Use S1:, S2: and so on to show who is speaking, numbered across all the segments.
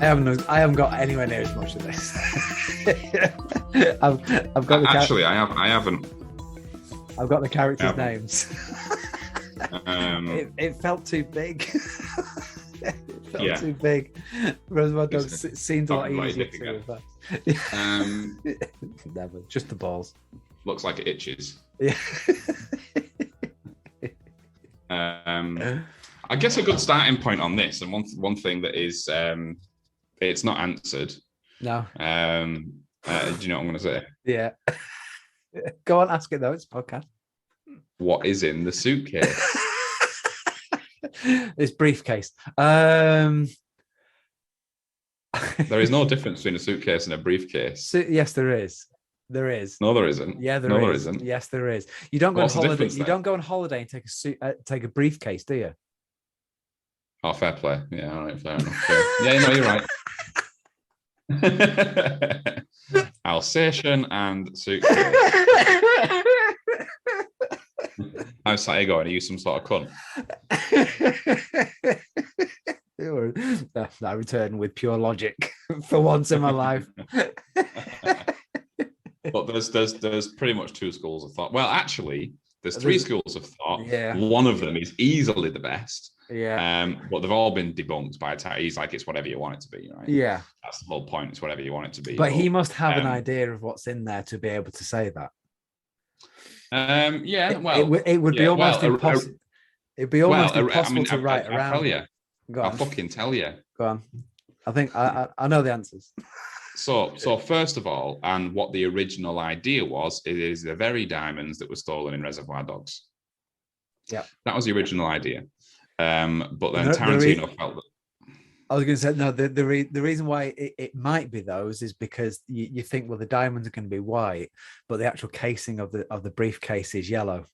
S1: I haven't got anywhere near as much of this. I've got
S2: Actually, I haven't.
S1: I've got the characters' names.
S2: Um,
S1: it felt too big. It felt too big. Reservoir Dogs seemed a lot easier to Never, just the balls.
S2: Looks like it itches.
S1: Yeah.
S2: I guess a good starting point on this, and one thing that is, it's not answered.
S1: No.
S2: Do you know what I'm going to say?
S1: Yeah. Go on, ask it though. It's a podcast.
S2: What is in the suitcase?
S1: This briefcase. There
S2: is no difference between a suitcase and a briefcase.
S1: Yes, there is. There is.
S2: No, there isn't.
S1: Yeah, there isn't. Yes, there is. You don't go on holiday. You don't go on holiday and take a briefcase, do you?
S2: Oh, fair play. Yeah, all right, fair enough. Yeah, no, you're right. Alsatian and suitcase. How's that going? Are you some sort of cunt?
S1: I return with pure logic for once in my life.
S2: But there's pretty much two schools of thought. Well, actually, there's three schools of thought.
S1: Yeah.
S2: One of them is easily the best.
S1: Yeah.
S2: But they've all been debunked by he's like, it's whatever you want it to be, right?
S1: Yeah.
S2: That's the whole point. It's whatever you want it to be.
S1: But he must have an idea of what's in there to be able to say that.
S2: Yeah. Well,
S1: it would be almost impossible. It'd be almost impossible to write around.
S2: I'll tell you. I'll fucking tell you.
S1: Go on. I think I know the answers.
S2: So first of all, and what the original idea was, it is the very diamonds that were stolen in Reservoir Dogs.
S1: Yeah,
S2: that was the original idea. But then Tarantino felt that.
S1: I was going to say no. The reason why it might be those is because you think, well, the diamonds are going to be white, but the actual casing of the briefcase is yellow.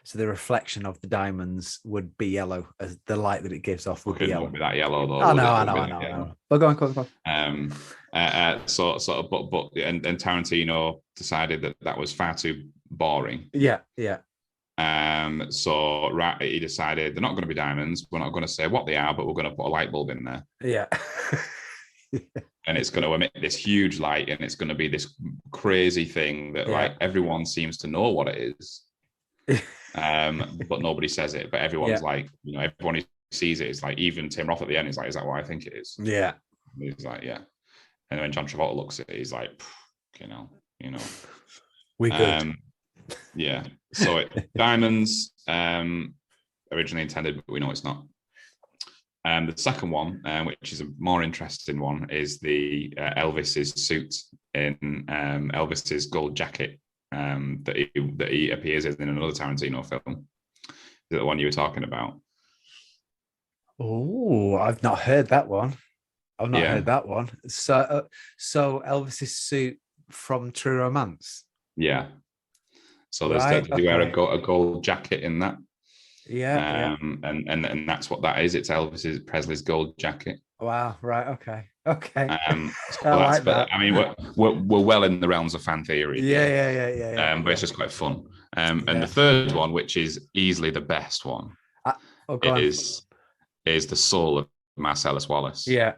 S1: So the reflection of the diamonds would be yellow, as the light that it gives off would be yellow.
S2: It wouldn't be that yellow though.
S1: I know. But go on.
S2: And Tarantino decided that was far too boring.
S1: Yeah.
S2: So he decided they're not going to be diamonds. We're not going to say what they are, but we're going to put a light bulb in there.
S1: Yeah.
S2: And it's going to emit this huge light, and it's going to be this crazy thing that like everyone seems to know what it is. But nobody says it. But everyone's like, everyone who sees it is like, even Tim Roth at the end is like, is that what I think it is?
S1: Yeah.
S2: And he's like, yeah. And when John Travolta looks at it, he's like,
S1: we good.
S2: Yeah. So diamonds originally intended, but we know it's not. The second one, which is a more interesting one, is the Elvis's suit in Elvis's gold jacket that he appears in another Tarantino film. Is that the one you were talking about?
S1: Oh, I've not heard that one. Heard that one. So Elvis's suit from True Romance.
S2: Yeah. So you wear a gold jacket in that.
S1: Yeah.
S2: And that's what that is. It's Elvis Presley's gold jacket.
S1: Wow. Right. Okay.
S2: So like that. I mean, we're well in the realms of fan theory.
S1: Yeah.
S2: But it's just quite fun. And the third one, which is easily the best one, is the soul of Marcellus Wallace.
S1: Yeah.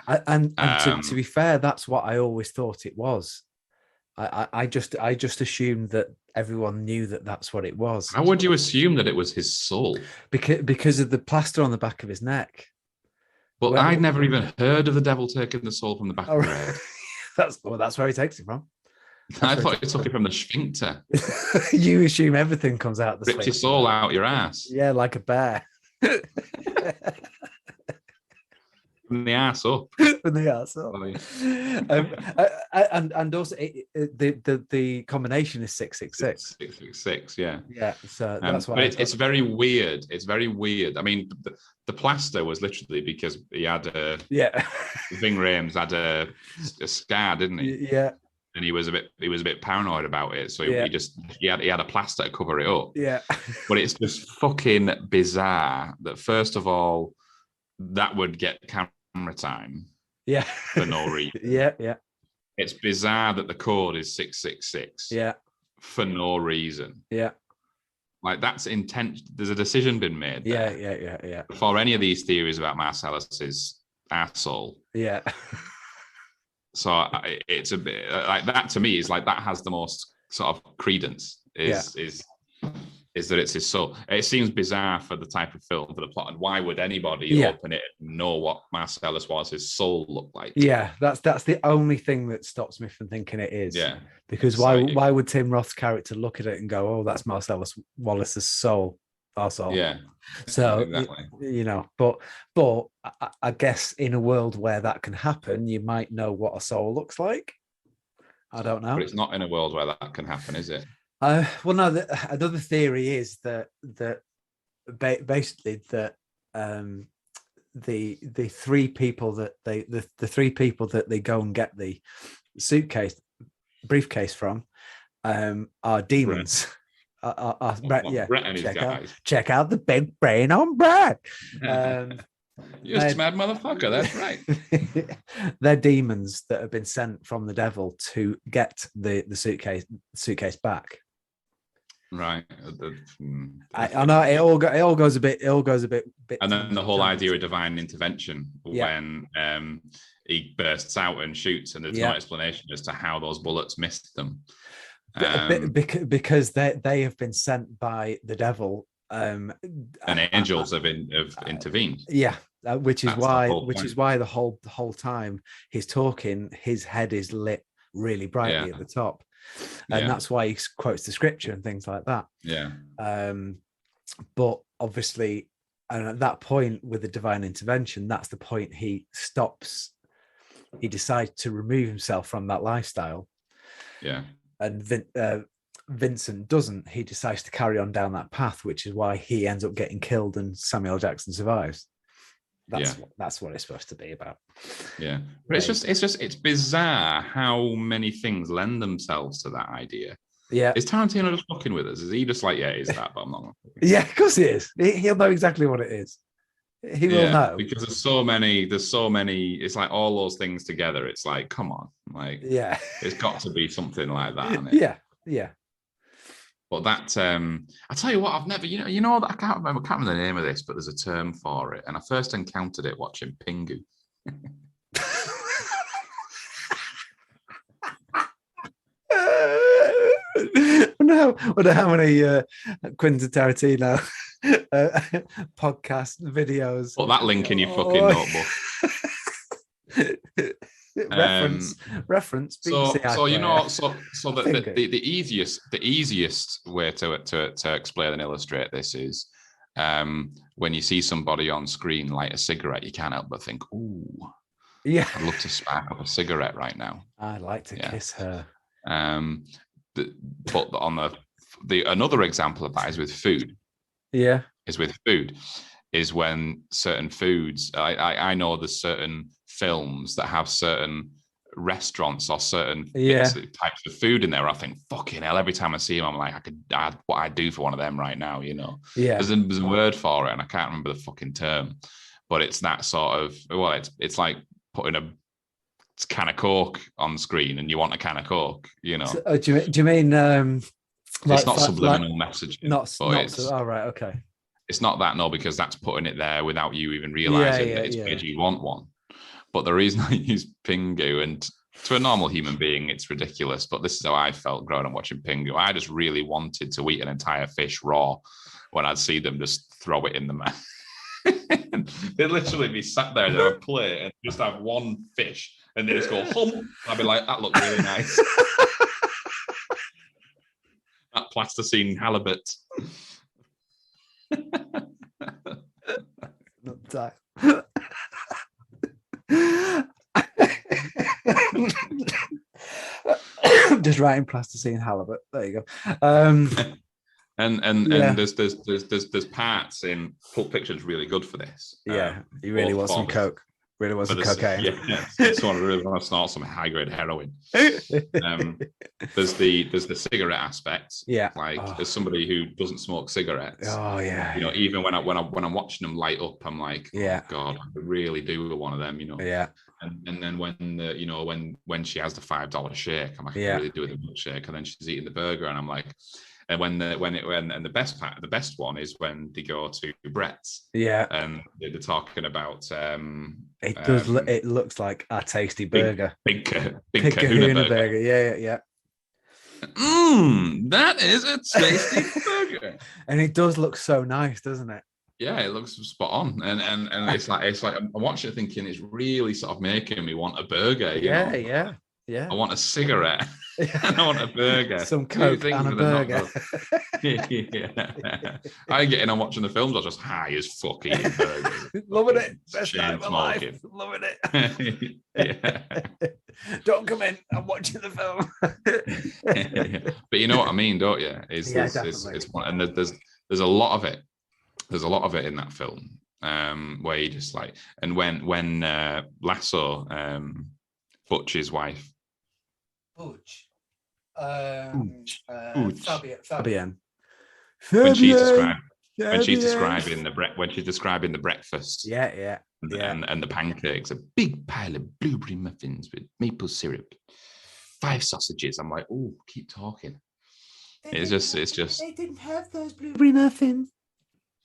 S1: And to be fair, that's what I always thought it was. I just assumed that everyone knew that that's what it was.
S2: How would you assume that it was his soul?
S1: Because of the plaster on the back of his neck.
S2: Well, I'd never even heard of the devil taking the soul from the back of the head.
S1: That's where he takes it from.
S2: I thought he took it from the sphincter.
S1: You assume everything comes out the
S2: sphincter. Ripped your soul out your ass.
S1: Yeah, like a bear.
S2: From the ass up.
S1: From the ass up. And also the combination is 666.
S2: 666, yeah.
S1: Yeah, so that's why.
S2: But it's very weird. It's very weird. I mean, the plaster was literally because he had Ving Rhames had a scar, didn't he?
S1: Yeah.
S2: And he was a bit paranoid about it, so he had a plaster to cover it up.
S1: Yeah.
S2: But it's just fucking bizarre that first of all that would get camera time.
S1: Yeah.
S2: For no reason.
S1: Yeah.
S2: It's bizarre that the code is 666.
S1: Yeah.
S2: For no reason.
S1: Yeah.
S2: Like that's intent. There's a decision been made.
S1: Yeah.
S2: Before any of these theories about Marcellus's asshole.
S1: Yeah.
S2: So it's a bit like that to me. Is like that has the most sort of credence. Is that it's his soul? It seems bizarre for the type of film, for the plot, and why would anybody open it and know what Marcellus Wallace's soul looked like?
S1: Yeah, that's the only thing that stops me from thinking it is.
S2: Yeah,
S1: because why would Tim Roth's character look at it and go, "Oh, that's Marcellus Wallace's soul, our soul"?
S2: Yeah.
S1: So
S2: exactly.
S1: but I guess in a world where that can happen, you might know what a soul looks like. I don't know,
S2: but it's not in a world where that can happen, is it?
S1: Well, no. Another theory is that basically that the three people that they go and get the briefcase from are demons. Brett, yeah.
S2: Brett and his guys.
S1: Check out the big brain on Brett.
S2: You're a mad motherfucker. That's right.
S1: They're demons that have been sent from the devil to get the suitcase back.
S2: Right.
S1: I know it all goes a bit.
S2: And then the whole idea of divine intervention when he bursts out and shoots, and there's no explanation as to how those bullets missed them.
S1: Because they have been sent by the devil,
S2: and angels have intervened.
S1: Yeah, which is why the whole time he's talking, his head is lit really brightly at the top, and that's why he quotes the scripture and things like that.
S2: Yeah.
S1: But obviously, and at that point with the divine intervention, that's the point he stops. He decides to remove himself from that lifestyle.
S2: Yeah.
S1: And Vincent doesn't. He decides to carry on down that path, which is why he ends up getting killed and Samuel Jackson survives. That's what it's supposed to be about.
S2: Yeah, but it's bizarre how many things lend themselves to that idea.
S1: Yeah,
S2: is Tarantino just fucking with us? Is he just like, yeah, is that? But I'm not.
S1: Yeah, of course he is. He'll know exactly what it is. He will know,
S2: because there's so many. It's like all those things together. It's like, come on, like, it's got to be something like that, isn't it?
S1: Yeah.
S2: But that, I tell you what, I've never, I can't remember the name of this, but there's a term for it, and I first encountered it watching Pingu.
S1: I wonder how many Quentin Tarantino podcast videos.
S2: Put that link in your fucking notebook.
S1: reference.
S2: So the easiest way to explain and illustrate this is when you see somebody on screen light a cigarette, you can't help but think, "Ooh,
S1: yeah,
S2: I'd love to spark up a cigarette right now.
S1: I'd like to kiss her."
S2: But on the another example of that is with food.
S1: Yeah,
S2: is when certain foods. I know there's certain films that have certain restaurants or certain types of food in there. I think, fucking hell, every time I see them, I'm like, I could add what I'd do for one of them right now, Yeah. There's a word for it, and I can't remember the fucking term, but it's that sort of, well, it's like putting a can of Coke on screen and you want a can of Coke,
S1: So, do you mean
S2: it's not subliminal messaging?
S1: Oh, right, okay.
S2: It's not that, no, because that's putting it there without you even realizing that it's made you want one. But the reason I use Pingu, and to a normal human being, it's ridiculous, but this is how I felt growing up watching Pingu. I just really wanted to eat an entire fish raw when I'd see them just throw it in the mouth. They'd literally be sat there at a plate and just have one fish, and they just go, hum. I'd be like, that looked really nice. That plasticine halibut.
S1: Not that. Just writing plasticine halibut. There you go.
S2: And there's parts in Pulp Fiction is really good for this.
S1: Yeah, you really want some coke. Really want some cocaine.
S2: Yeah, I really want to snort some high grade heroin. There's the cigarette aspect.
S1: Yeah,
S2: like as somebody who doesn't smoke cigarettes.
S1: Oh yeah.
S2: Even when I'm watching them light up, I'm like, oh God, I could really do with one of them.
S1: Yeah.
S2: And then when she has the $5 shake, I'm like, I could really do with a milkshake. And then she's eating the burger, and I'm like. and the best one is when they go to Brett's.
S1: Yeah,
S2: and they're talking about
S1: it looks like a tasty burger.
S2: Big
S1: Big
S2: Kahuna burger.
S1: burger. Yeah.
S2: That is a tasty burger.
S1: And it does look so nice, doesn't it?
S2: Yeah, it looks spot on, and it's like I'm watching it thinking it's really sort of making me want a burger.
S1: Yeah.
S2: I want a cigarette and I want a burger.
S1: Some Coke and a burger.
S2: Yeah. I get in on watching the films. I'm just high as fuck eating burgers.
S1: Loving it. Best
S2: Chain
S1: time of my life.
S2: smoking.
S1: Loving it.
S2: Yeah.
S1: Don't come in. I'm watching the film.
S2: But you know what I mean, don't you?
S1: It's
S2: one, and there's a lot of it. There's a lot of it in that film, where you just like, and when Lasso, Butch's wife,
S1: Butch,
S2: Fabienne.
S1: When
S2: she's describing the breakfast,
S1: yeah,
S2: and the pancakes, a big pile of blueberry muffins with maple syrup, 5 sausages. I'm like, oh, keep talking. It's just.
S1: They didn't have those blueberry muffins.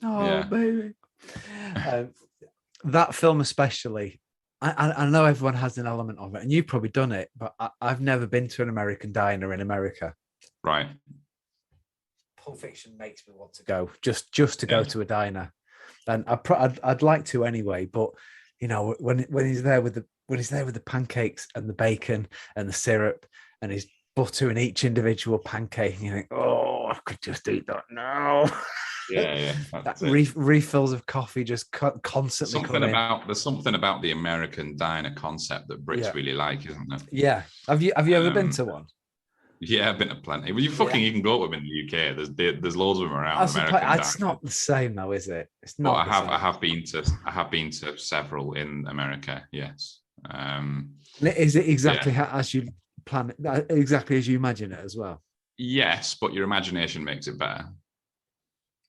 S1: Oh, yeah. Baby. That film especially. I know everyone has an element of it, and you've probably done it, but I've never been to an American diner in America.
S2: Right.
S1: Pulp Fiction makes me want to go, just to go to a diner, and I'd like to anyway. But you know, when he's there with the pancakes and the bacon and the syrup and his butter in each individual pancake, and you think, oh, I could just eat that now.
S2: Yeah.
S1: Refills of coffee just constantly.
S2: There's something about the American diner concept that Brits really like, isn't there?
S1: Yeah. Have you ever been to one?
S2: Yeah, I've been to plenty. Well, you can go to them in the UK. There's loads of them around.
S1: It's not the same though, is it? It's not.
S2: I have been to several in America. Yes.
S1: Is it exactly as you plan it? Exactly as you imagine it as well?
S2: Yes, but your imagination makes it better.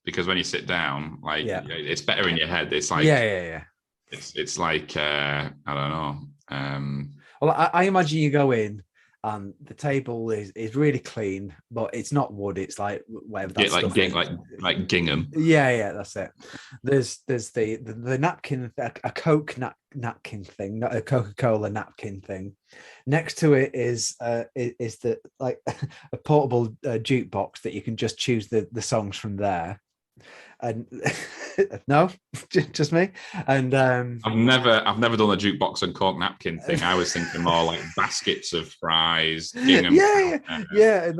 S2: Because when you sit down, it's better in your head. It's like It's like I don't know.
S1: Well, I imagine you go in and the table is really clean, but it's not wood. It's like whatever that stuff is.
S2: Like gingham.
S1: Yeah, that's it. There's the napkin, a Coke napkin thing, not a Coca-Cola napkin thing. Next to it is the like a portable jukebox that you can just choose the songs from there. And no, just me. And
S2: I've never done a jukebox and Coke napkin thing. I was thinking more like baskets of fries.
S1: And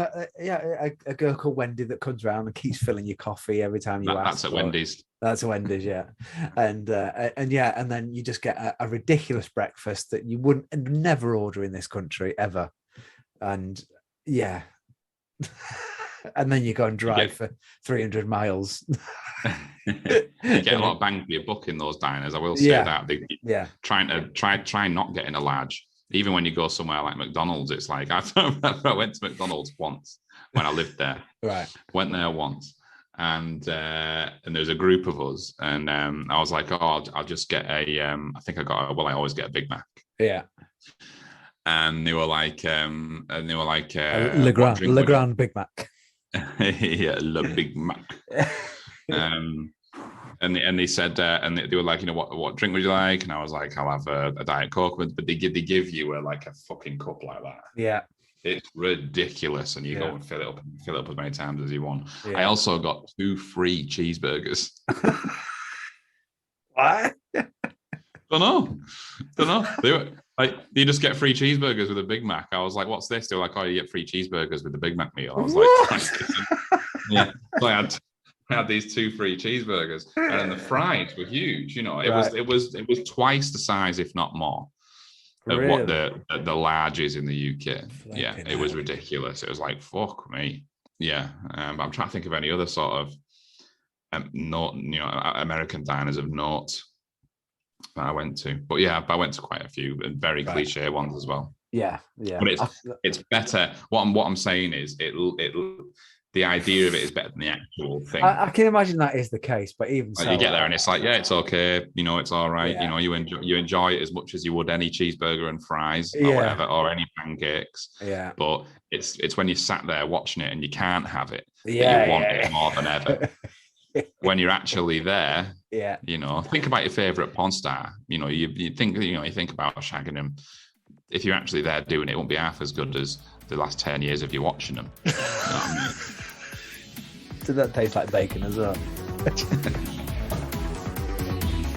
S1: a girl called Wendy that comes around and keeps filling your coffee every time you ask.
S2: That's at Wendy's.
S1: That's at Wendy's, yeah. And then you just get a ridiculous breakfast that you wouldn't never order in this country ever. And yeah. And then you go and drive for 300 miles.
S2: You get a lot of bang for your buck in those diners. I will say that. Try not getting a large. Even when you go somewhere like McDonald's, it's like I went to McDonald's once when I lived there.
S1: Right.
S2: Went there once, and there was a group of us, and I was like, oh, I'll just get a. I always get a Big Mac.
S1: Yeah.
S2: And they were like,
S1: Legrand Big Mac.
S2: Yeah, Le Big Mac. And they said, and they were like, you know, what drink would you like? And I was like, I'll have a Diet Coke, but they give you a fucking cup like that.
S1: Yeah,
S2: it's ridiculous, and you go and fill it up as many times as you want.
S1: Yeah.
S2: I also got 2 free cheeseburgers.
S1: What?
S2: Don't know. They were like, you just get free cheeseburgers with a Big Mac. I was like, what's this? They were like, oh, you get free cheeseburgers with the Big Mac meal. I was like, yeah. So I had these 2 free cheeseburgers, and then the fries were huge. You know, it was twice the size, if not more, of what the large is in the UK. Yeah, it was ridiculous. It was like, fuck me. Yeah, but I'm trying to think of any other sort of American diners of note that I went to. But yeah, I went to quite a few and very cliche ones as well.
S1: Yeah.
S2: But it's better. What I'm saying is the idea of it is better than the actual thing.
S1: I can imagine that is the case, but even so,
S2: you get there and it's like, yeah, it's okay. You know, it's all right. Yeah. You know, you enjoy it as much as you would any cheeseburger and fries or whatever, or any pancakes.
S1: Yeah.
S2: But it's when you sat there watching it and you can't have it, that you
S1: Yeah,
S2: want
S1: yeah.
S2: it more than ever. When you're actually there,
S1: Yeah.
S2: you know, think about your favorite porn star. You know, you think about shagging him. If you're actually there doing it, it won't be half as good as the last 10 years of you watching them. You know what I mean?
S1: Did that taste like bacon as well?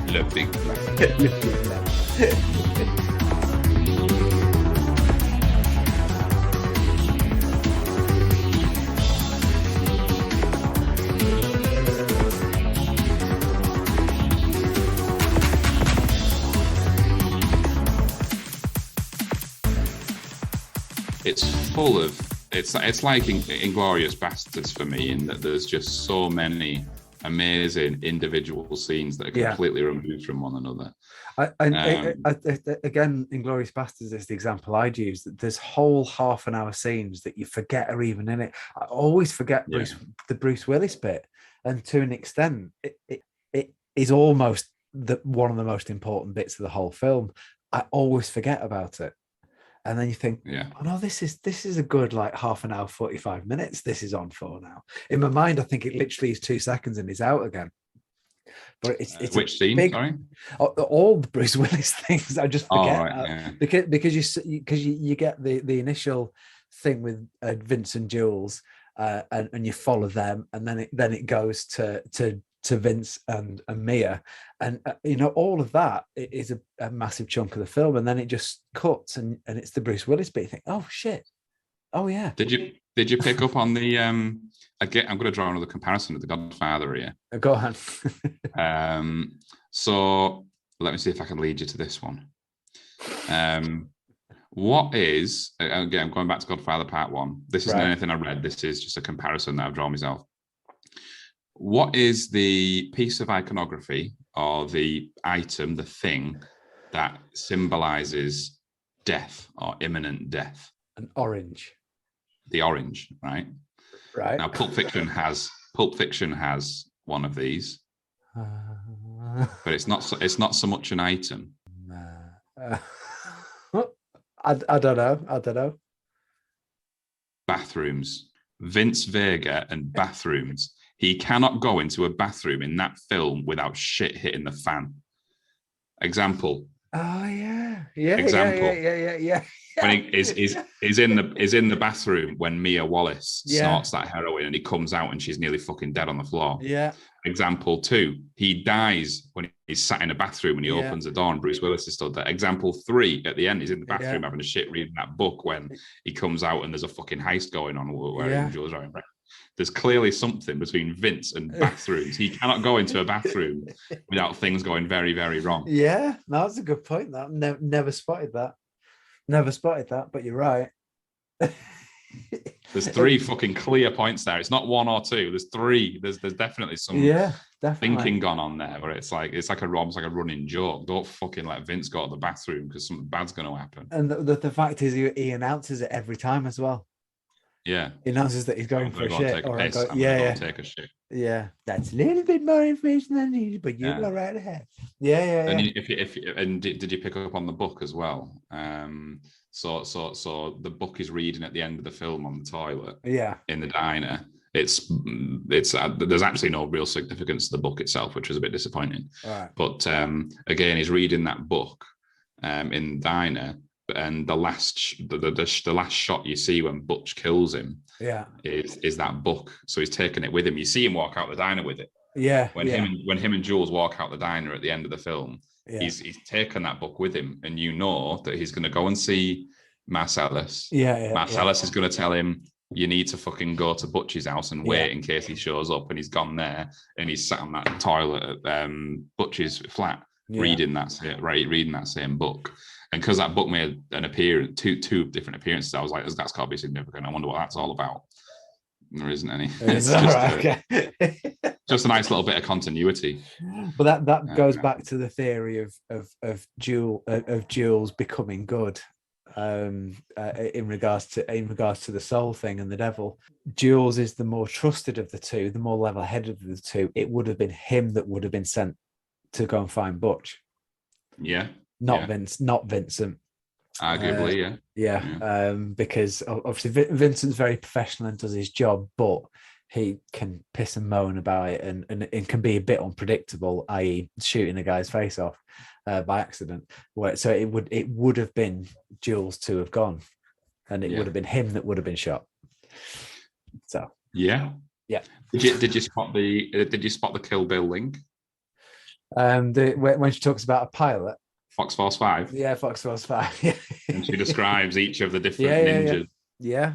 S2: Le big black. It's full of it's like Inglorious Bastards for me, in that there's just so many amazing individual scenes that are completely removed from one another.
S1: Again, Inglorious Bastards is the example I'd use. That there's whole half an hour scenes that you forget are even in it. I always forget the Bruce Willis bit, and to an extent, it is almost one of the most important bits of the whole film. I always forget about it. And then you think, oh no, this is a good like half an hour, 45 minutes. This is on for now. In my mind, I think it literally is 2 seconds and he's out again. But it's
S2: which scene? Sorry,
S1: all the Bruce Willis things. I just forget because you get the initial thing with Vince and Jules, and you follow them, and then it goes to Vince and Mia, and you know, all of that is a massive chunk of the film, and then it just cuts and it's the Bruce Willis bit. You think, oh shit, oh yeah.
S2: Did you pick up on the again, I'm going to draw another comparison with The Godfather here.
S1: Go on.
S2: So let me see if I can lead you to this one. What is, again, I'm going back to Godfather Part 1. This isn't anything I read. This is just a comparison that I've drawn myself. What is the piece of iconography or the item, the thing that symbolizes death or imminent death?
S1: An orange.
S2: The orange, right?
S1: Right.
S2: Now, Pulp Fiction has one of these, but it's not so much an item.
S1: I don't know.
S2: Bathrooms. Vince Vega and bathrooms. He cannot go into a bathroom in that film without shit hitting the fan. Example.
S1: Oh yeah.
S2: Example.
S1: Yeah.
S2: When he is in the bathroom when Mia Wallace snorts that heroin and he comes out and she's nearly fucking dead on the floor.
S1: Yeah.
S2: Example 2, he dies when he's sat in a bathroom and he opens the door and Bruce Willis is stood there. Example 3, at the end, he's in the bathroom having a shit reading that book when he comes out and there's a fucking heist going on where Jules are in. There's clearly something between Vince and bathrooms. He cannot go into a bathroom without things going very, very wrong.
S1: Yeah, no, that's a good point. That never spotted that. But you're right.
S2: There's 3 fucking clear points there. It's not 1 or 2. There's 3. There's definitely some thinking gone on there, where it's like a running joke. Don't fucking let Vince go to the bathroom because something bad's going to happen.
S1: And the fact is, he announces it every time as well.
S2: Yeah,
S1: he announces that he's going for a shit.
S2: Take a shit.
S1: Yeah, that's a little bit more information than needed, but you go right ahead. Yeah.
S2: And did you pick up on the book as well? So the book is reading at the end of the film on the toilet. Yeah, in the diner. It's there's actually no real significance to the book itself, which was a bit disappointing. Right. But again, he's reading that book in the diner. And the last shot you see when Butch kills him, is that book. So he's taken it with him. You see him walk out the diner with it. Yeah. When him and Jules walk out the diner at the end of the film, he's taken that book with him, and you know that he's going to go and see Marcellus. Marcellus is going to tell him, you need to fucking go to Butch's house and wait in case he shows up. And he's gone there, and he's sat on that toilet at Butch's flat, reading that same book. And because that book made an appearance, two different appearances, I was like, that's got to be significant. I wonder what that's all about. There isn't any. It's just a nice little bit of continuity.
S1: But that goes back to the theory of Jules becoming good. In regards to the soul thing and the devil, Jules is the more trusted of the two, the more level-headed of the two. It would have been him that would have been sent to go and find Butch. Yeah. Not Vincent. Arguably, because obviously Vincent's very professional and does his job, but he can piss and moan about it, and can be a bit unpredictable, i.e., shooting a guy's face off by accident. So it would have been Jules to have gone, and it would have been him that would have been shot. So
S2: yeah. Did you spot the Kill Bill link?
S1: When she talks about a pilot.
S2: Fox Force 5.
S1: Yeah, Fox Force 5.
S2: And she describes each of the different ninjas.
S1: Yeah.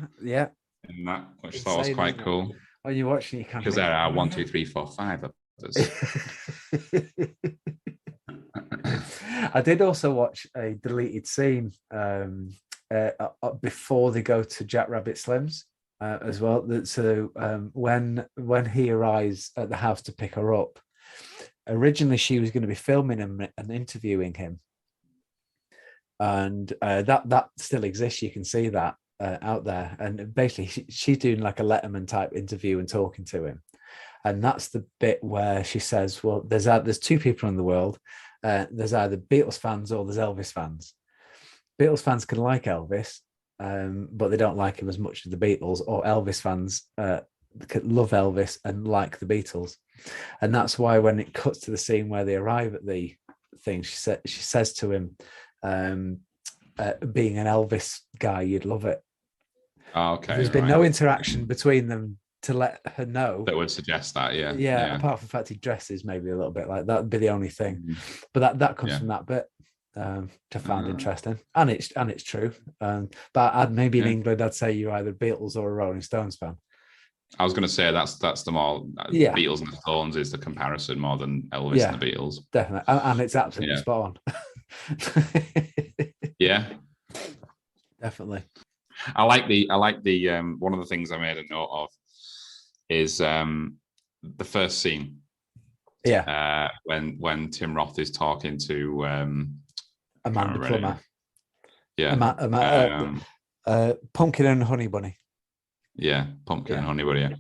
S2: And that, which I thought was quite cool.
S1: When you're watching, you can't.
S2: Because there are 1, 2, 3, 4, 5 others.
S1: I did also watch a deleted scene before they go to Jack Rabbit Slim's as well. So when he arrives at the house to pick her up, originally she was going to be filming him and interviewing him, and that still exists. You can see that out there, and basically she's doing like a Letterman type interview and talking to him, and that's the bit where she says, well, there's two people in the world. There's either Beatles fans or there's Elvis fans. Beatles fans can like Elvis, but they don't like him as much as the Beatles, or Elvis fans love Elvis and like the Beatles. And that's why when it cuts to the scene where they arrive at the thing, she says to him, being an Elvis guy, you'd love it.
S2: Oh, okay.
S1: There's been no interaction between them to let her know.
S2: That would suggest that,
S1: yeah. Apart from the fact he dresses maybe a little bit like that would be the only thing. But that comes from that bit, to find interesting, and it's true. But maybe in England, I'd say you're either Beatles or a Rolling Stones fan.
S2: I was going to say that's the more Beatles and the Stones is the comparison more than Elvis and the Beatles.
S1: Definitely, and it's absolutely spot on.
S2: Yeah,
S1: definitely.
S2: I like the one of the things I made a note of is the first scene.
S1: Yeah.
S2: When Tim Roth is talking to
S1: Amanda Plummer.
S2: Yeah.
S1: Pumpkin and Honey Bunny.
S2: Yeah, Pumpkin and Honey Bunny. Yeah.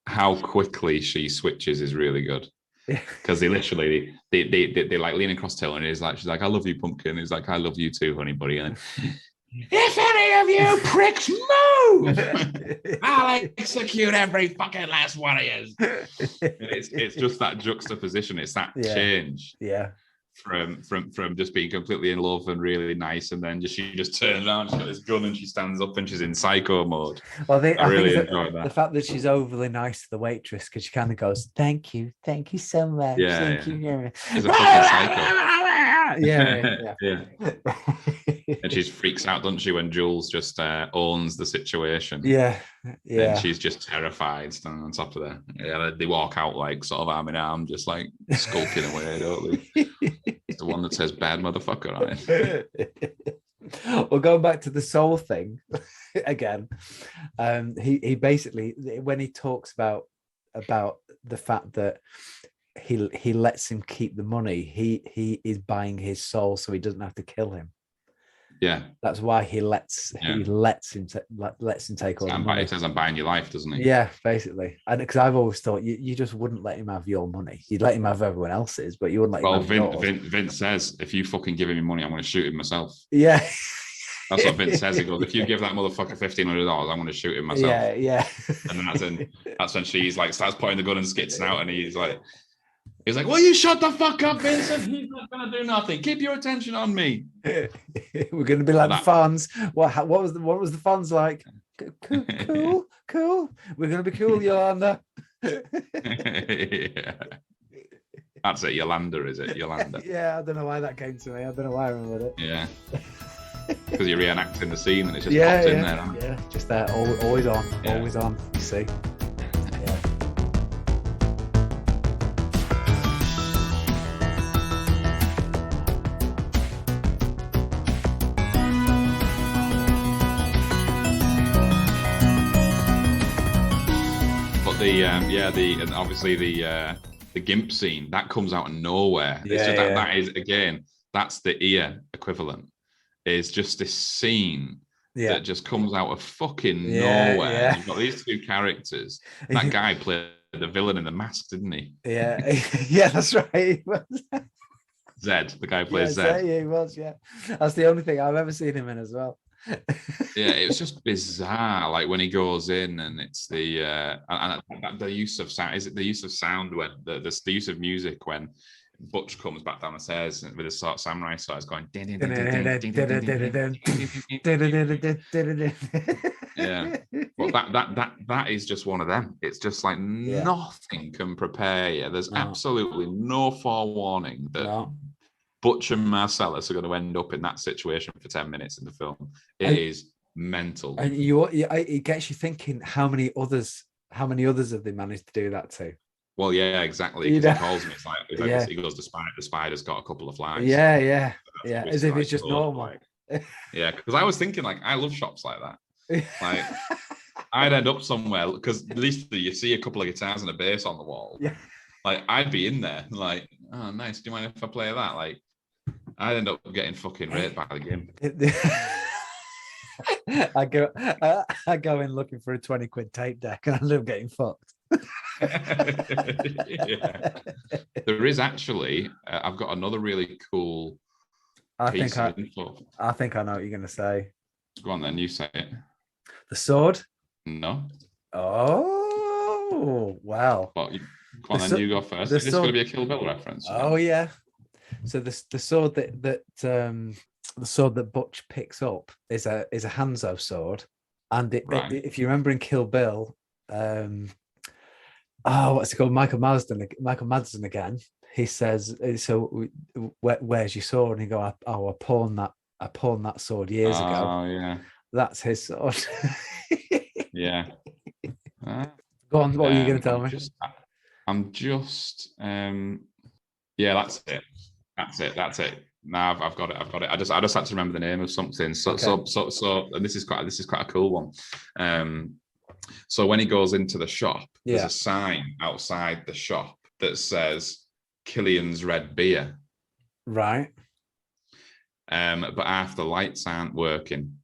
S2: How quickly she switches is really good. Because they literally they like lean across to her, and she's like, I love you, Pumpkin. He's like, I love you too, Honey Bunny. And if any of you pricks move, I'll execute every fucking last one of you. It's just that juxtaposition. It's that change.
S1: Yeah.
S2: From just being completely in love and really nice, and then she just turns around, she's got this gun, and she stands up, and she's in psycho mode.
S1: Well,
S2: I really enjoyed that.
S1: The fact that she's overly nice to the waitress, because she kind of goes, "Thank you so much, thank you."
S2: She's a fucking psycho.
S1: Yeah.
S2: And she freaks out, doesn't she, when Jules just owns the situation?
S1: Yeah.
S2: And she's just terrified standing on top of her. Yeah, they walk out like sort of arm in arm, just like skulking away, don't they? It's the one that says "bad motherfucker" on it.
S1: Well, going back to the soul thing again, he basically, when he talks about the fact that he lets him keep the money, he is buying his soul so he doesn't have to kill him. Yeah, that's why he lets him take all the money.
S2: He says, "I'm buying your life," doesn't he?
S1: Yeah, basically. And because I've always thought you just wouldn't let him have your money. You'd let him have everyone else's, but you wouldn't let him have yours.
S2: Vince says, "If you fucking give him money, I'm going to shoot him myself."
S1: Yeah.
S2: That's what Vince says. He goes, "If you give that motherfucker $1,500, I'm going to shoot him myself."
S1: Yeah.
S2: And that's when she's like starts pointing the gun and skits out, and he's like, "Well, you shut the fuck up, Vincent. He's not going to do nothing. Keep your attention on me."
S1: We're going to be like the fans. What was the fans like? Cool. We're going to be cool, Yolanda.
S2: Yeah. That's it, Yolanda, is it? Yolanda.
S1: Yeah, I don't know why that came to me. I don't know why I remembered it.
S2: Yeah. Because you're reenacting the scene and it just pops in there.
S1: Yeah, just there, always on, always on, you see.
S2: And obviously the gimp scene that comes out of nowhere. That is, again, that's the ear equivalent. Is just this scene that just comes out of fucking nowhere.
S1: Yeah.
S2: You've got these two characters. That guy played the villain in The Mask, didn't he?
S1: Yeah, yeah, that's right.
S2: Zed, the guy who plays Zed.
S1: Yeah, he was. Yeah, that's the only thing I've ever seen him in as well.
S2: Yeah, it was just bizarre. Like when he goes in, and it's the use of sound. Is it the use of sound when the use of music when Butch comes back down the stairs with his sort of samurai sword, it's going. Ding, ding, ding, ding, ding, ding, ding, ding, ding, ding, ding, ding, ding. Yeah, well, that is just one of them. It's just like
S1: Yeah.
S2: nothing can prepare you. There's
S1: No,
S2: absolutely no forewarning that
S1: no.
S2: Butch and Marcellus are going to end up in that situation for 10 minutes in the film. It
S1: And,
S2: is mental.
S1: and it gets you thinking how many others have they managed to do that to?
S2: Well, yeah, exactly.
S1: You
S2: Because
S1: know?
S2: he calls him. It's like
S1: Yeah.
S2: he goes, the spider's got a couple of flies.
S1: Yeah, yeah,
S2: That's
S1: yeah. As
S2: obviously
S1: if
S2: like
S1: it's just normal.
S2: like, yeah. Because I was thinking, like, I love shops like that. Like, I'd end up somewhere because at least you see a couple of guitars and a bass on the wall.
S1: Yeah.
S2: Like, I'd be in there, like, oh, nice. Do you mind if I play that? Like, I'd end up getting fucking raped by the game.
S1: I go in looking for a 20 quid tape deck and I end up getting fucked.
S2: Yeah. There is actually, I've got another really cool piece of info.
S1: I think I know what you're going to say.
S2: Go on then, you say it.
S1: The sword?
S2: No.
S1: Oh, well.
S2: Well, come on then, you go first. Is this going to be a Kill Bill reference?
S1: Oh, yeah. So the sword that the sword that Butch picks up is a Hanzo sword, and if you remember in Kill Bill, what's it called? Michael Madsen again. He says, "So where's your sword?" And he go, "I pawned that sword years ago."
S2: Oh yeah,
S1: that's his sword.
S2: Yeah.
S1: Go on. What were you going to tell me?
S2: I'm just. Yeah, that's it. That's it. Now I've got it. I just had to remember the name of something. So and this is quite a cool one. So when he goes into the shop, there's a sign outside the shop that says Killian's Red Beer.
S1: Right.
S2: But half the lights aren't working.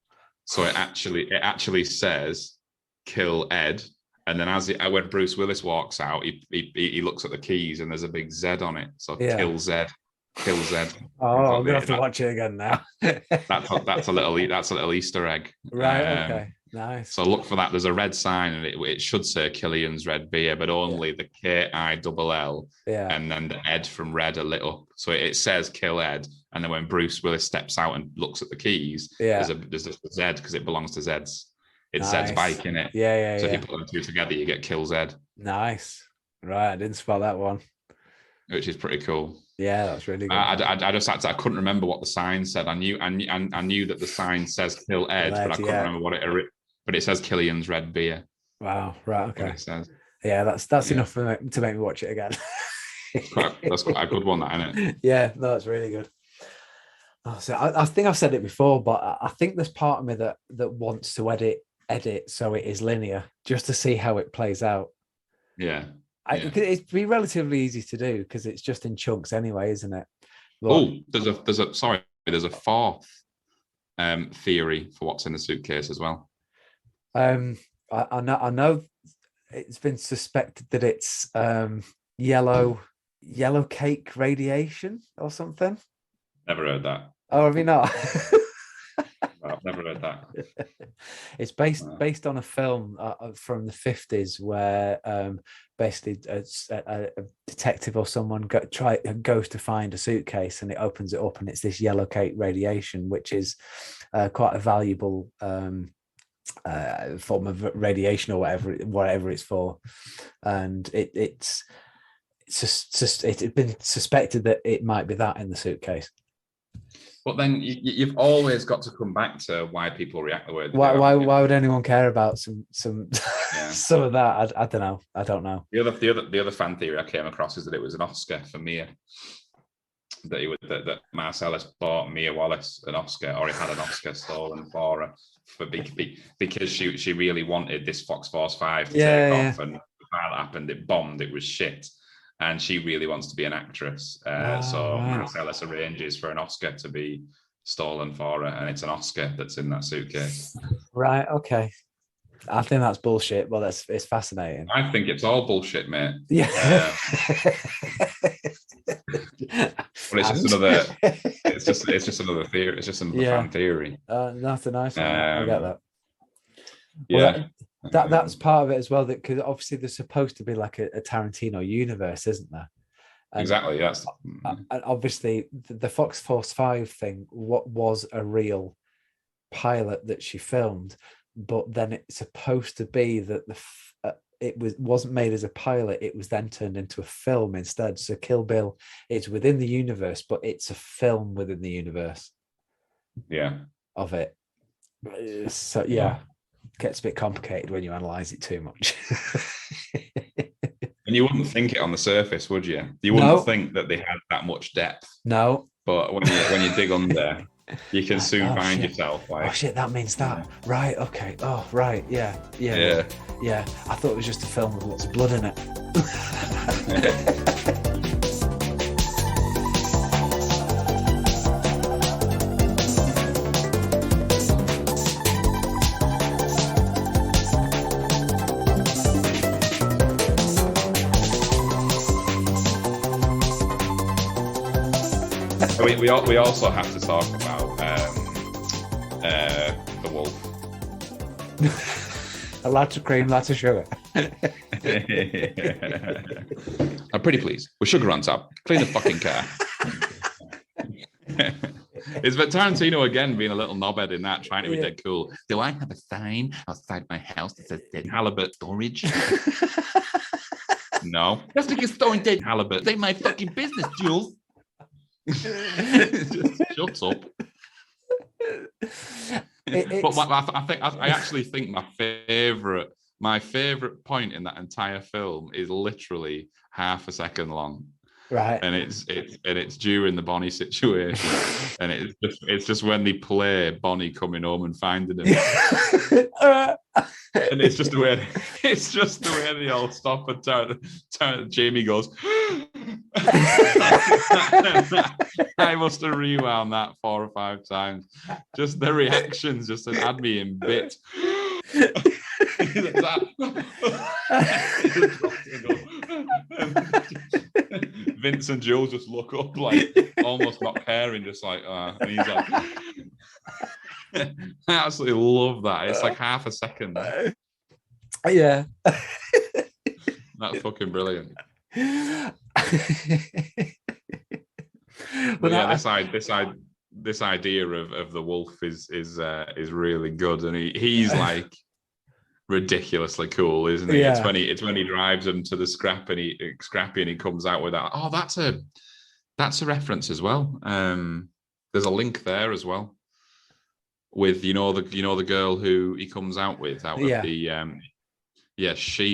S2: So it actually says Kill Ed. And then when Bruce Willis walks out, he looks at the keys and there's a big Z on it. So Kill Z. Kill Z.
S1: Oh, I'm gonna have to watch it again now.
S2: that's a little Easter egg.
S1: Right. Okay. Nice.
S2: So look for that. There's a red sign, and it should say Killian's Red Beer, but only the KILL.
S1: Yeah.
S2: And then the Ed from Red are lit up. So it says Kill Ed, and then when Bruce Willis steps out and looks at the keys, there's a Z because it belongs to Zed's. It's Zed's bike in it.
S1: Yeah.
S2: So if you put them two together, you get Kill Zed.
S1: Nice. Right. I didn't spell that one.
S2: Which is pretty cool.
S1: Yeah, that's really good.
S2: I couldn't remember what the sign said. I knew that the sign says Kill Ed, but I couldn't remember what it. But it says Killian's Red Beer.
S1: Wow. Right. Okay.
S2: It says.
S1: Yeah, that's enough to make me watch it again.
S2: That's quite a good one, that, isn't it?
S1: Yeah, no, it's really good. So I think I've said it before, but I think there's part of me that wants to edit so it is linear, just to see how it plays out.
S2: Yeah.
S1: It'd be relatively easy to do because it's just in chunks anyway, isn't it?
S2: There's a fourth theory for what's in the suitcase as well.
S1: I know it's been suspected that it's yellow cake radiation or something.
S2: Never heard that.
S1: Oh, have you not?
S2: I've never heard that.
S1: It's based on a film from the 50s where basically a detective or someone goes to find a suitcase and it opens it up and it's this yellow cake radiation, which is quite a valuable form of radiation or whatever it's for, and it's been suspected that it might be that in the suitcase.
S2: But then you've always got to come back to why people react the way they do.
S1: Why would anyone care about some some of that? I don't know.
S2: The other fan theory I came across is that it was an Oscar for Mia. That Marcellus bought Mia Wallace an Oscar, or he had an Oscar stolen for her because she really wanted this Fox Force 5 to take off, and that happened. It bombed. It was shit. And she really wants to be an actress. Marcellus arranges for an Oscar to be stolen for her, and it's an Oscar that's in that suitcase.
S1: Right, okay. I think that's bullshit, but it's fascinating.
S2: I think it's all bullshit, mate.
S1: Yeah.
S2: But it's it's just another theory. It's just another fan theory.
S1: That's a nice one. I get that.
S2: Yeah.
S1: Well, that's part of it as well. That because obviously there's supposed to be like a Tarantino universe, isn't there? And,
S2: exactly. That's
S1: and obviously the Fox Force 5 thing. What was a real pilot that she filmed, but then it's supposed to be that it wasn't made as a pilot. It was then turned into a film instead. So Kill Bill, it's within the universe, but it's a film within the universe.
S2: Yeah.
S1: Of it. So yeah, gets a bit complicated when you analyze it too much.
S2: And you wouldn't think it on the surface, would you? You wouldn't think that they had that much depth.
S1: No.
S2: But when you dig under, you can soon find yourself like,
S1: oh shit, that means that. Right, okay. Oh, right, yeah. I thought it was just a film with lots of blood in it.
S2: We also have to talk about the wolf.
S1: Lots of cream, lots of sugar.
S2: I'm pretty pleased with sugar on top. Clean the fucking car. It's but Tarantino again being a little knobhead in that, trying to be dead cool. Do I have a sign outside my house that says dead halibut storage? No. That's like you're storing dead halibut. They my fucking business, Jules. Just shut up. But I actually think my favorite point in that entire film is literally half a second long,
S1: right?
S2: And it's during the Bonnie situation, and it's just when they play Bonnie coming home and finding him, and it's just the way they all stop and Jamie goes. I must have rewound that 4 or 5 times. Just the reactions just had me in bits. Vince and Jules just look up like almost not caring, just like and he's like I absolutely love that. It's like half a second.
S1: Yeah.
S2: That's fucking brilliant. But yeah, this idea of the wolf is really good, and he's like ridiculously cool, isn't he? Yeah. It's when he drives him to the Scrappy and he comes out with that. Oh, that's a reference as well. There's a link there as well with the girl who he comes out with of the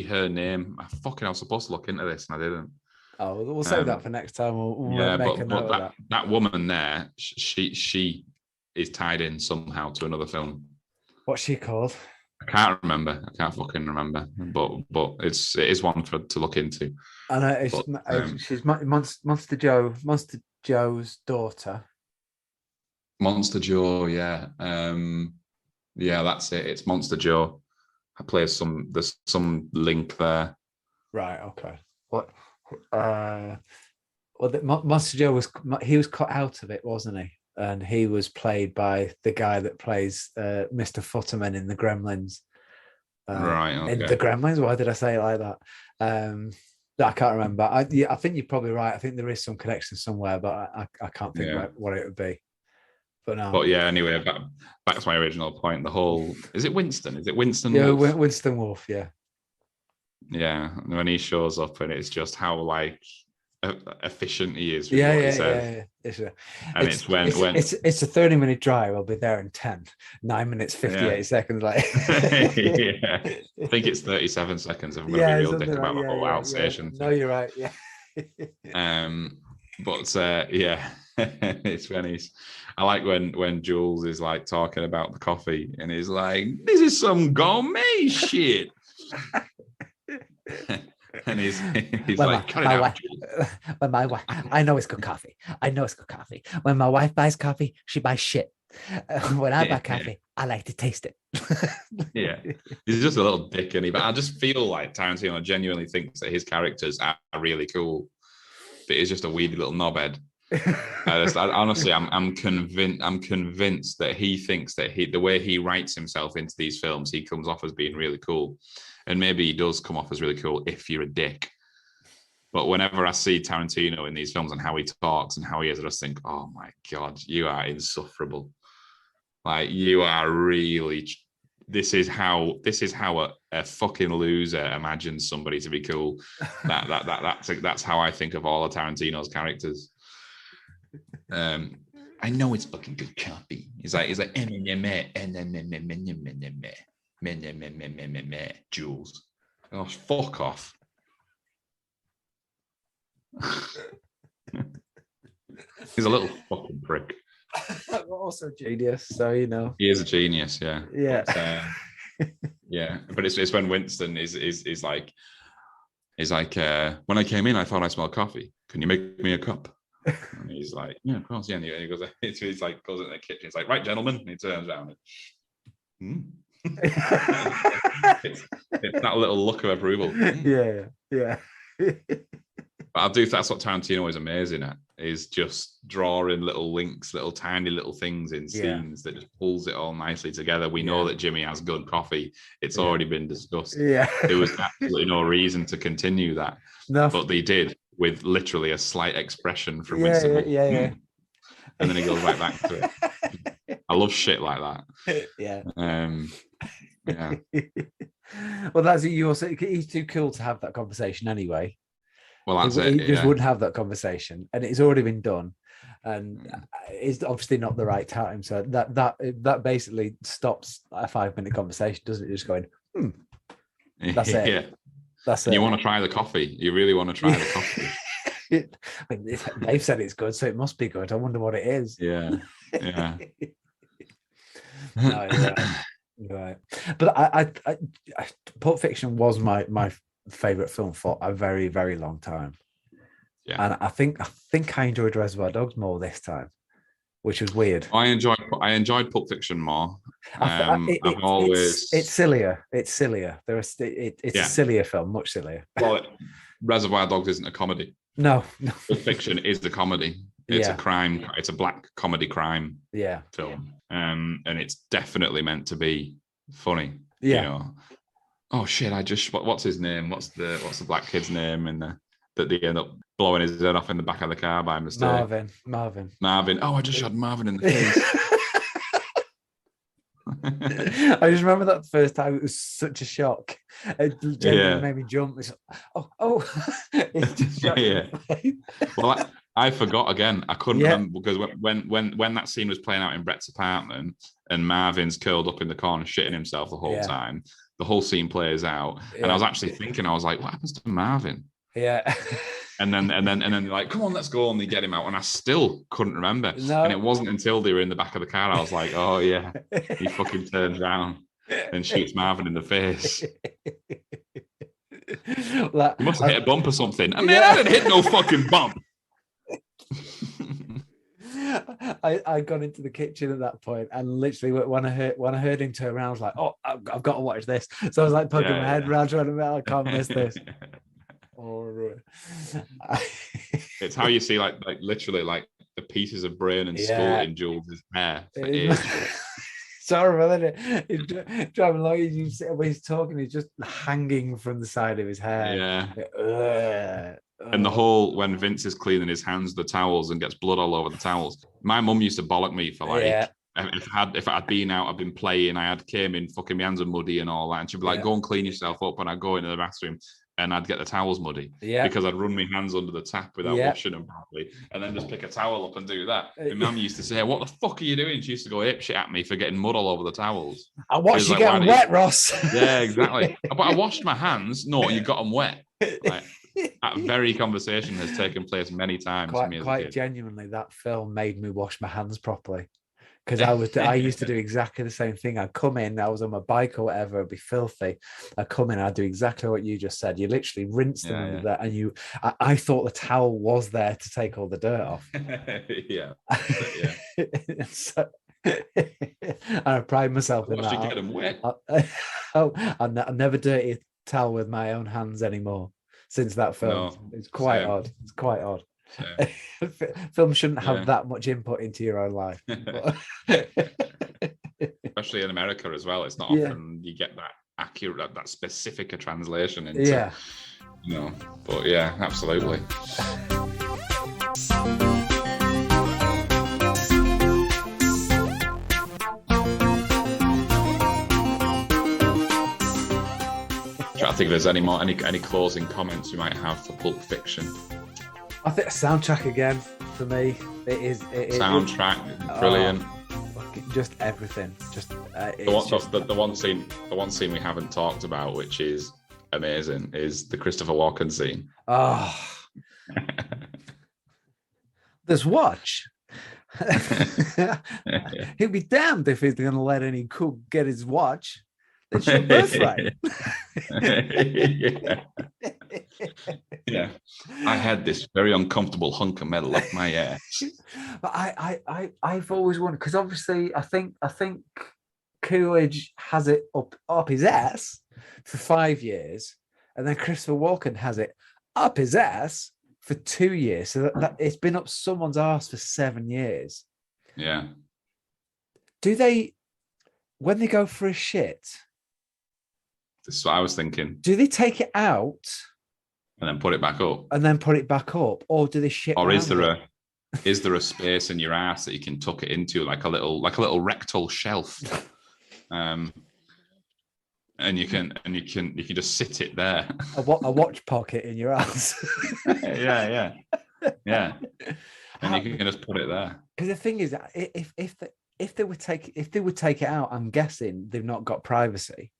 S2: her name. I was supposed to look into this and I didn't.
S1: Oh, we'll save that for next time. We'll make a note of
S2: that woman there, she is tied in somehow to another film.
S1: What's she called?
S2: I can't remember. I can't fucking remember. But it is one to look into.
S1: And she's Monster Joe's daughter.
S2: Monster Joe, yeah. Yeah, that's it. It's Monster Joe. There's some link there.
S1: Right. Okay. What? Monster Joe was cut out of it, wasn't he? And he was played by the guy that plays Mr. Futterman in the Gremlins.
S2: Right. Okay.
S1: In the Gremlins. Why did I say it like that? I can't remember. I think you're probably right. I think there is some connection somewhere, but I can't think what it would be. But no.
S2: But yeah, anyway, back to my original point. The whole is it Winston? Is it Winston?
S1: Yeah,
S2: Wolf?
S1: Winston Wolf. Yeah.
S2: Yeah, when he shows up, and it's just how like efficient he is.
S1: Yeah.
S2: It's when
S1: it's a 30-minute drive. I'll be there in 9 minutes 58 seconds. Like,
S2: yeah, I think it's 37 seconds. I'm going to be real dick about my whole outstation.
S1: No, you're right. Yeah.
S2: But it's when I like when Jules is like talking about the coffee, and he's like, "This is some gourmet shit." And he's like, cut it out.
S1: When my wife, I know it's good coffee. When my wife buys coffee, she buys shit. When I buy coffee, I like to taste it.
S2: Yeah, he's just a little dick, but I just feel like Tarantino genuinely thinks that his characters are really cool, but he's just a weedy little knobhead. Honestly, I'm convinced. I'm convinced that he thinks that the way he writes himself into these films, he comes off as being really cool, and maybe he does come off as really cool if you're a dick. But whenever I see Tarantino in these films and how he talks and how he is, I just think, oh my God, you are insufferable. Like, you are really. This is how a fucking loser imagines somebody to be cool. That's how I think of all of Tarantino's characters. I know it's fucking good copy. He's like Jules. Oh, fuck off. He's a little fucking prick.
S1: Also genius, so you know.
S2: He is a genius, yeah.
S1: Yeah.
S2: But, yeah. But it's when Winston is like when I came in, I thought I smelled coffee. Can you make me a cup? And he's like, yeah, of course, yeah. And he goes, he's like, goes in the kitchen. He's like, right, gentlemen. And he turns around. It's that little look of approval.
S1: Yeah.
S2: But that's what Tarantino is amazing at, is just drawing little links, little tiny little things in scenes that just pulls it all nicely together. We know that Jimmy has good coffee. It's already been discussed.
S1: Yeah.
S2: There was absolutely no reason to continue that. No. But they did, with literally a slight expression from Vincent.
S1: Yeah.
S2: And then he goes right back to it. I love shit like that.
S1: Yeah.
S2: Yeah.
S1: Well, that's it. You also, he's too cool to have that conversation anyway.
S2: Well, that's
S1: he just wouldn't have that conversation, and it's already been done, and it's obviously not the right time. So that basically stops a 5-minute conversation, doesn't it? Just going, that's it.
S2: Yeah.
S1: That's it.
S2: You want to try the coffee? You really want to try the coffee?
S1: I mean, they've said it's good, so it must be good. I wonder what it is.
S2: Yeah.
S1: No, right. But I Pulp Fiction was my favorite film for a very, very long time.
S2: Yeah.
S1: And I think I enjoyed Reservoir Dogs more this time, which was weird.
S2: I enjoyed Pulp Fiction more. It's
S1: sillier. It's sillier. It's a sillier film, much sillier.
S2: Well, Reservoir Dogs isn't a comedy.
S1: No.
S2: Pulp Fiction is a comedy. It's a crime. It's a black comedy crime film. And it's definitely meant to be funny. Yeah. You know? Oh shit! What's his name? What's the black kid's name? And that they end up blowing his head off in the back of the car by mistake. Marvin. Oh, I just shot Marvin in the face.
S1: I just remember that first time. It was such a shock. It genuinely made me jump. It's it's just
S2: Well, I forgot again. I couldn't remember, because when that scene was playing out in Brett's apartment and Marvin's curled up in the corner shitting himself the whole time. The whole scene plays out, and I was actually thinking, I was like, what happens to Marvin?
S1: Yeah.
S2: And then they're like, come on, let's go, and they get him out, and I still couldn't remember.
S1: No.
S2: And it wasn't until they were in the back of the car I was like, oh yeah, he fucking turns around and shoots Marvin in the face. He must have hit a bump or something. I mean, I didn't hit no fucking bump.
S1: I got into the kitchen at that point, and literally when I heard him turn around, I was like, "Oh, I've got to watch this." So I was like poking my head around, trying to, I can't miss this.
S2: It's how you see like literally like the pieces of brain and skull in Jules' hair.
S1: Sorry, isn't it? Driving along, when he's talking, he's just hanging from the side of his hair.
S2: Yeah. And the whole, when Vince is cleaning his hands with the towels and gets blood all over the towels. My mum used to bollock me for like, if I'd been out, I'd been playing, came in, fucking my hands are muddy and all that. And she'd be like, go and clean yourself up. And I'd go into the bathroom and I'd get the towels muddy because I'd run my hands under the tap without washing them properly, and then just pick a towel up and do that. My mum used to say, what the fuck are you doing? She used to go ape shit at me for getting mud all over the towels.
S1: I watched you get them wet, Ross.
S2: Yeah, exactly. But I washed my hands. No, you got them wet. Like, that very conversation has taken place many times.
S1: Quite genuinely, that film made me wash my hands properly. Because I used to do exactly the same thing. I'd come in, I was on my bike or whatever, it'd be filthy. I'd come in, I'd do exactly what you just said. You literally rinse them under that, and I thought the towel was there to take all the dirt off. So, and I pride myself in that.
S2: Get them wet.
S1: I'll never dirty a towel with my own hands anymore since that film. It's quite odd. It's quite odd.
S2: So,
S1: Film shouldn't
S2: yeah.
S1: have that much input into your own life.
S2: Especially in America as well. It's not
S1: Yeah.
S2: often you get that accurate, that specific a translation into,
S1: Yeah.
S2: But yeah, absolutely. Trying to think if there's any closing comments we might have for Pulp Fiction.
S1: I think a soundtrack again for me. It is
S2: Soundtrack, brilliant.
S1: Just everything. Just
S2: the one scene we haven't talked about, which is amazing, is the Christopher Walken scene.
S1: Oh, this watch. He'll be damned if he's going to let any cook get his watch. That's your birthright.
S2: Yeah. I had this very uncomfortable hunk of metal up my ass.
S1: But I've always wondered, because obviously I think Coolidge has it up his ass for 5 years, and then Christopher Walken has it up his ass for 2 years. So that it's been up someone's ass for 7 years.
S2: Yeah.
S1: Do they, when they go for a shit?
S2: This is what I was thinking.
S1: Do they take it out
S2: and then put it back up?
S1: Or do they shit?
S2: Or is there a space in your ass that you can tuck it into, like a little rectal shelf? And you can just sit it there.
S1: A watch pocket in your ass.
S2: yeah. And you can just put it there. Because
S1: the thing is, if they would take it out, I'm guessing they've not got privacy.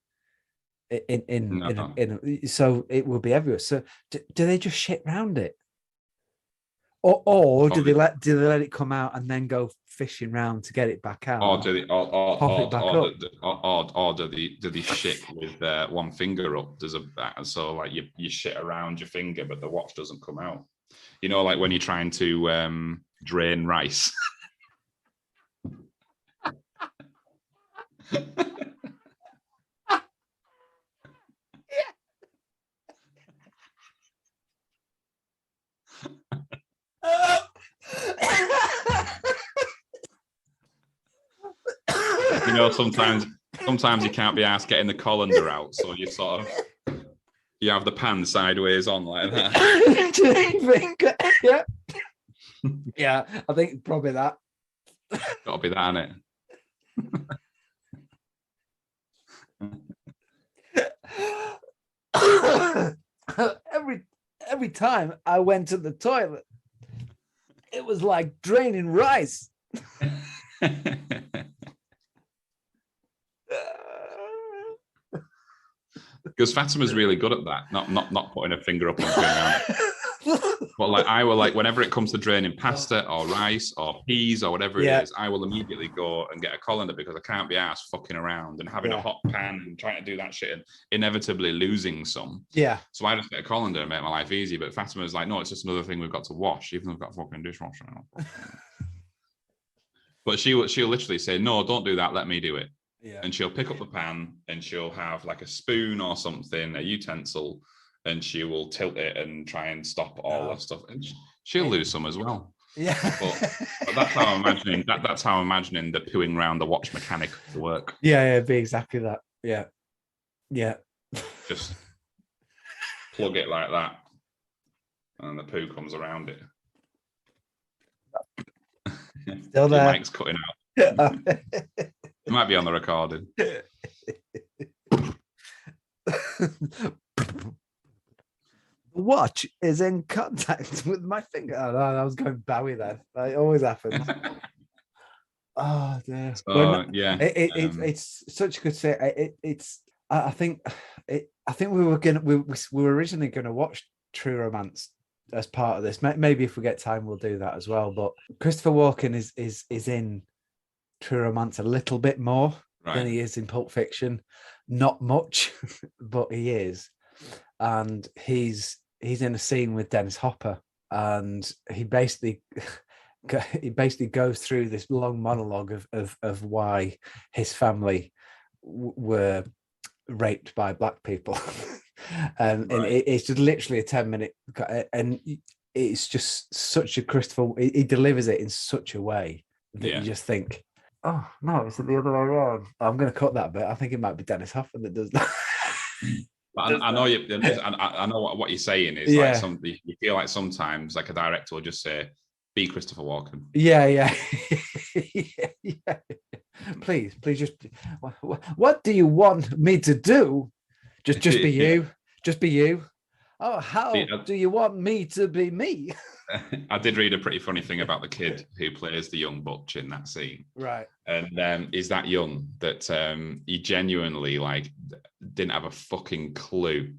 S1: So it will be everywhere. So do they just shit round it, or do they let it come out and then go fishing round to get it back out?
S2: Or do they do they shit with one finger up? So like you shit around your finger, but the watch doesn't come out. You know, like when you're trying to drain rice. You know, sometimes you can't be asked getting the colander out, so you you have the pan sideways on like that.
S1: Yeah, I think probably that.
S2: Gotta be that,
S1: innit? Every time I went to the toilet, it was like draining rice.
S2: Because Fatima's really good at that, not putting a finger up and going around. But like I will, like whenever it comes to draining pasta or rice or peas or whatever it is, I will immediately go and get a colander, because I can't be arsed fucking around and having a hot pan and trying to do that shit and inevitably losing some.
S1: Yeah.
S2: So I just get a colander and make my life easy. But Fatima's like, no, it's just another thing we've got to wash, even though we've got a fucking dishwasher. But she'll literally say, no, don't do that. Let me do it.
S1: Yeah.
S2: And she'll pick up the pan and she'll have like a spoon or something, a utensil, and she will tilt it and try and stop all that stuff. And she'll lose some as well.
S1: Yeah.
S2: But that's how I'm imagining that's how I'm imagining the pooing round the watch mechanic to work.
S1: Yeah, it'd be exactly that. Yeah. Yeah.
S2: Just plug it like that, and the poo comes around it.
S1: Still there.
S2: Your mic's cutting out. It might be on the recording.
S1: The watch is in contact with my finger. Oh, no, I was going Bowie then. It always happens. Oh, dear.
S2: Yeah.
S1: It's such a good say. I think we were originally gonna watch True Romance as part of this. Maybe if we get time, we'll do that as well. But Christopher Walken is in True Romance a little bit more than he is in Pulp Fiction. Not much, but he is. And he's in a scene with Dennis Hopper, and he basically goes through this long monologue of why his family were raped by black people. And it's just literally a 10-minute, and it's just such a Christopher. He delivers it in such a way that
S2: Yeah.
S1: you just think, oh no, it's the other way around. I'm going to cut that bit. I think it might be Dennis Hopper that does that.
S2: But I know you. I know what you're saying is
S1: Yeah.
S2: like you feel like sometimes like a director will just say, "Be Christopher Walken."
S1: Yeah. Yeah. Please, just. What do you want me to do? Just be you. Just be you. Oh, how do you want me to be me?
S2: I did read a pretty funny thing about the kid who plays the young Butch in that scene.
S1: Right.
S2: And is that young that he genuinely like didn't have a fucking clue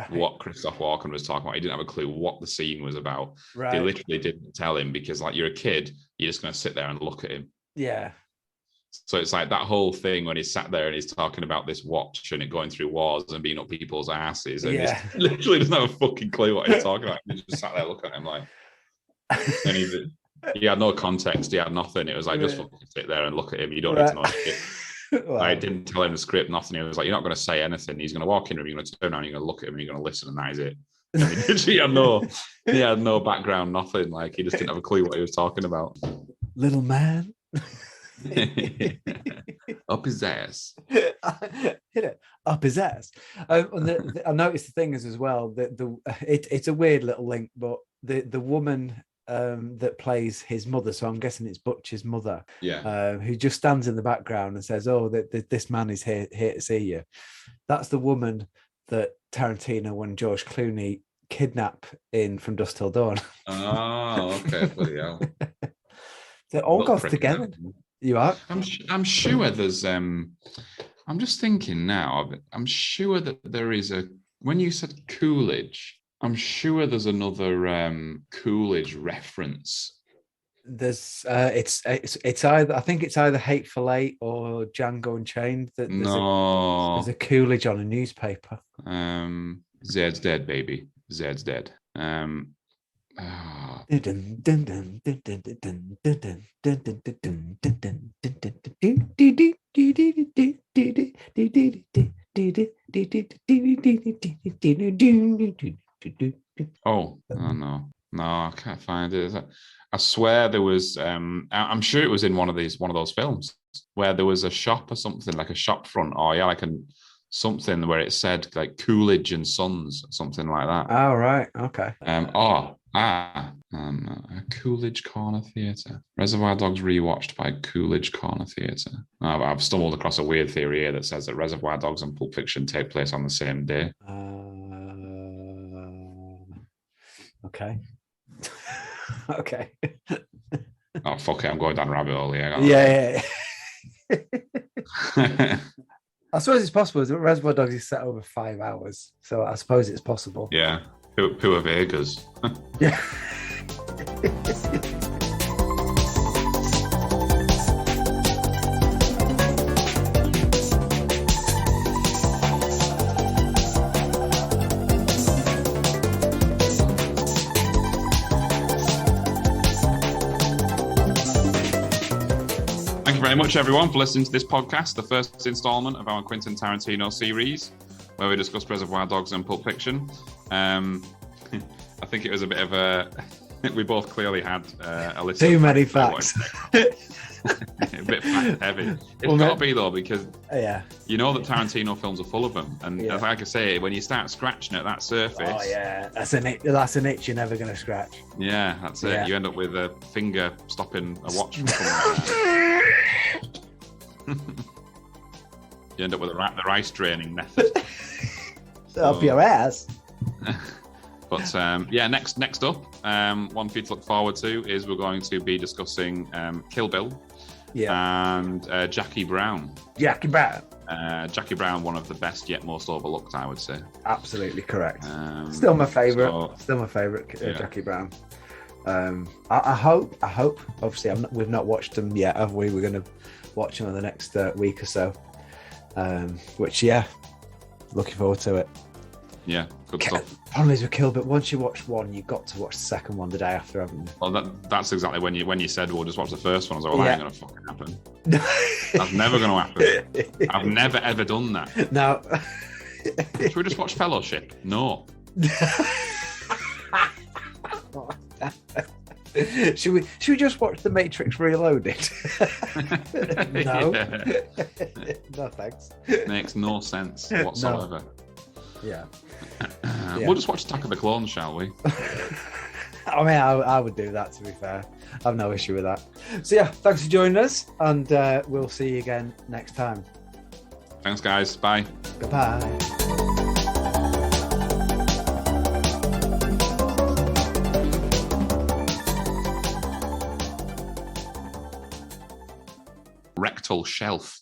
S2: what Christopher Walken was talking about. He didn't have a clue what the scene was about.
S1: Right.
S2: They literally didn't tell him because like you're a kid, you're just going to sit there and look at him.
S1: Yeah.
S2: So it's like that whole thing when he's sat there and he's talking about this watch and it going through wars and being up people's asses and he literally doesn't have a fucking clue what he's talking about. He just sat there looking at him like, and he had no context, he had nothing. It was like, just fucking sit there and look at him. You don't need to know shit. Wow. I didn't tell him the script, nothing. He was like, you're not going to say anything. He's going to walk in the room, you're going to turn around, you're going to look at him, and you're going to listen, and that is it. He had no background, nothing. Like he just didn't have a clue what he was talking about.
S1: Little man.
S2: Up his ass.
S1: Hit it up his ass. I noticed the thing is as well that it's a weird little link, but the woman that plays his mother, so I'm guessing it's Butch's mother, who just stands in the background and says, "Oh, this man is here to see you." That's the woman that Tarantino and George Clooney kidnap in From Dusk Till Dawn.
S2: Oh, okay. Bloody hell.
S1: It all goes together. You are?
S2: I'm sure there's I'm just thinking now, I'm sure that there is when you said Coolidge, I'm sure there's another Coolidge reference.
S1: There's it's either, I think it's either Hateful Eight or Django Unchained. There's a Coolidge on a newspaper.
S2: Zed's dead, baby. Zed's dead. Oh no, I can't find it. I swear there was. I'm sure it was in one of those films where there was a shop or something, like a shop front, or like something where it said like Coolidge and Sons, something like that.
S1: Oh right, okay.
S2: Coolidge Corner Theatre. Reservoir Dogs rewatched by Coolidge Corner Theatre. I've stumbled across a weird theory here that says that Reservoir Dogs and Pulp Fiction take place on the same day.
S1: Okay. Okay.
S2: Oh fuck it! I'm going down a rabbit hole here.
S1: Yeah. I suppose it's possible. Reservoir Dogs is set over 5 hours, so I suppose it's possible.
S2: Yeah. Pua Vegas.
S1: Yeah.
S2: Thank you very much, everyone, for listening to this podcast, the first installment of our Quentin Tarantino series, where we discussed Reservoir Dogs and Pulp Fiction. I think it was a bit of a... We both clearly had a list
S1: too many facts.
S2: A bit fact heavy. It's got to be, though, because you know that Tarantino films are full of them. And like I say, when you start scratching at that surface... Oh,
S1: yeah. That's an itch you're never going to scratch.
S2: Yeah, that's it. You end up with a finger stopping a watch from coming out. You end up with the rice draining method.
S1: Up your ass.
S2: But next up, one for you to look forward to is we're going to be discussing Kill Bill and Jackie Brown. Jackie Brown, one of the best yet most overlooked, I would say.
S1: Absolutely correct. Still my favourite. Jackie Brown. I hope. Obviously, we've not watched them yet, have we? We're going to watch them in the next week or so. Looking forward to it.
S2: Yeah, good stuff.
S1: Problem is with Kill Bill, once you watch one, you've got to watch the second one the day after, haven't you?
S2: Well, that's exactly when you said we'll just watch the first one. I was like, well, that ain't going to fucking happen. That's never going to happen. I've never, ever done that.
S1: No.
S2: Should we just watch Fellowship? No.
S1: Should we just watch The Matrix Reloaded? No. No, thanks.
S2: Makes no sense whatsoever.
S1: Yeah.
S2: We'll just watch Attack of the Clones, shall we?
S1: I mean, I would do that, to be fair. I've no issue with that. So yeah, thanks for joining us, and we'll see you again next time.
S2: Thanks, guys. Bye.
S1: Goodbye.
S2: Rectal shelf.